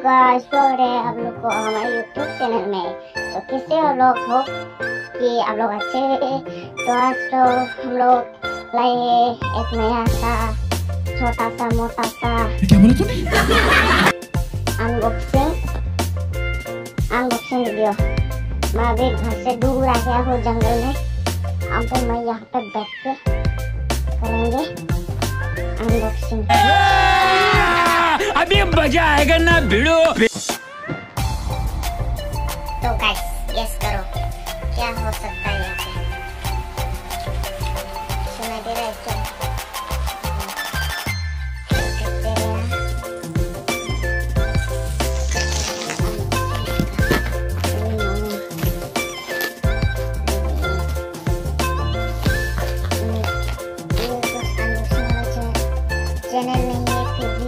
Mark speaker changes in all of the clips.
Speaker 1: Guys, स्वागत है आप लोग को हमारे YouTube चैनल में। तो कैसे हो लोग? हो कि आप लोग अच्छे हैं। तो आज तो हम लोग लाए हैं एक नया सा छोटा सा मोटा सा
Speaker 2: क्या बोला तूने?
Speaker 1: Unboxing video. मैं अभी घर से दूर आ गया हूँ जंगल में। अब तो मैं यहाँ पे बैठ के करेंगे अनबॉक्सिंग।
Speaker 2: अभी मजा आएगा ना भिड़ो।
Speaker 1: तो गाइस गेस करो क्या हो सकता है यहाँ पे? सुनाई दे रहा है क्या? चैनल नहीं है फिर भी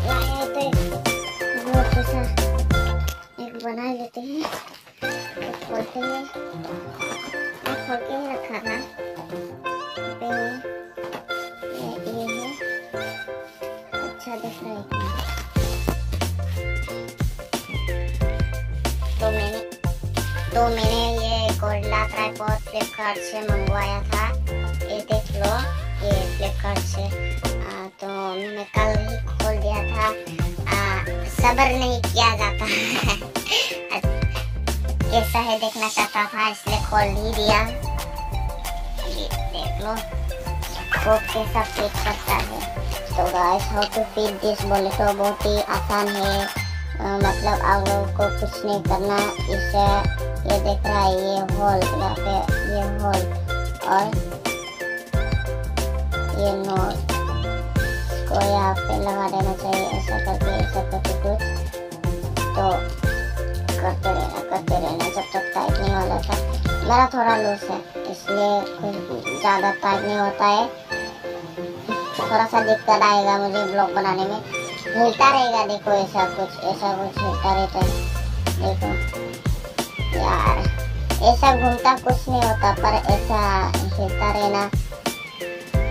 Speaker 1: लाए तो बहुत ऐसा एक बना लेते हैं। खोलते हैं, खोल के ही रखा था। ये है, अच्छा दिख रहा है। तो मैंने ये गोरिल्ला ट्राइपॉड फ्लिपकार्ट से मंगवाया था। ये देख लो, ये फ्लिपकार्ट से। तो मैंने कल ही खोल दिया था। सब्र नहीं किया जाता कैसा है देखना चाहता था, इसलिए खोल ही दिया। ये देख लो वो कैसा फिट करता है। तो guys, how to fit this बोले तो बहुत ही आसान है। मतलब आप लोगों को कुछ नहीं करना। इसे ये देख रहा है, ये होल यहाँ पे, ये होल और ये नोट को यहाँ पे लगा देना चाहिए। ऐसा करके कुछ तो करते रहना जब तक टाइट नहीं हो जाता। मेरा थोड़ा लूज है इसलिए कुछ ज़्यादा टाइट नहीं होता है। थोड़ा सा दिक्कत आएगा मुझे ब्लॉग बनाने में। हिलता रहेगा, देखो ऐसा कुछ हिलता रहता है। देखो यार, ऐसा घूमता कुछ नहीं होता, पर ऐसा हिलता रहना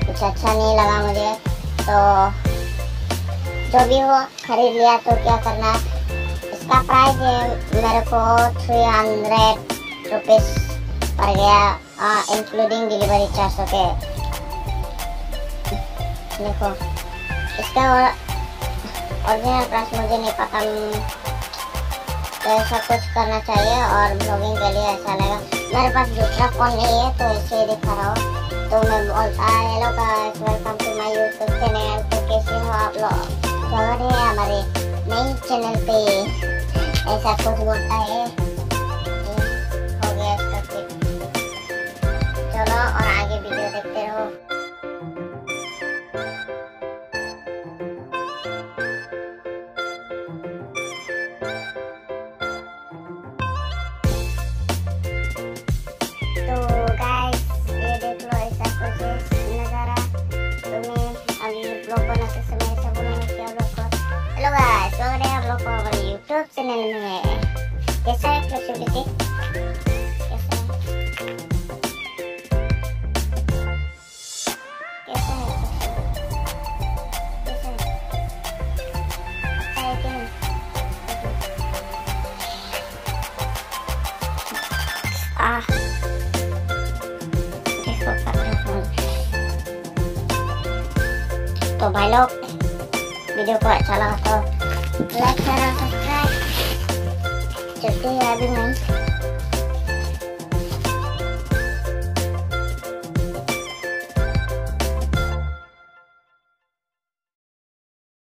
Speaker 1: कुछ अच्छा नहीं लगा मुझे। तो जो भी हो खरीद लिया। तो क्या करना, इसका प्राइस है मेरे को 300 रुपीज़ पड़ गया, इंक्लूडिंग डिलीवरी चार्ज के। देखो इसका ओरिजिनल प्राइस मुझे नहीं पता। तो ऐसा कुछ करना चाहिए और ब्लॉगिंग के लिए ऐसा लगा। मेरे पास दूसरा फ़ोन नहीं है तो इसे ही दिखा रहा हूँ। तो मैं बोलता hello guys, welcome to my YouTube channel. तो कैसे हो आप लोग? स्वागत है हमारे नई चैनल पे। ऐसा कुछ बोलता है। हो गया इसका फिट। चलो और आगे वीडियो देखते रहो। तो गाइस ये देख लो, ऐसा कुछ नज़ारा। तो मैं अभी ब्लॉग बनाते समय ऐसा बोलूँगा कि आप लोग को हेलो गाइस, स्वागत है आप लोग को हमारे यूट्यूब चैनल में। कैसा है फ्लेक्सिबिलिटी? कैसा है अच्छा है कि नहीं? तो भाई लोग, वीडियो को अच्छा लगा तो लाइक शेयर और सब्सक्राइब। चलते हैं अभी मैं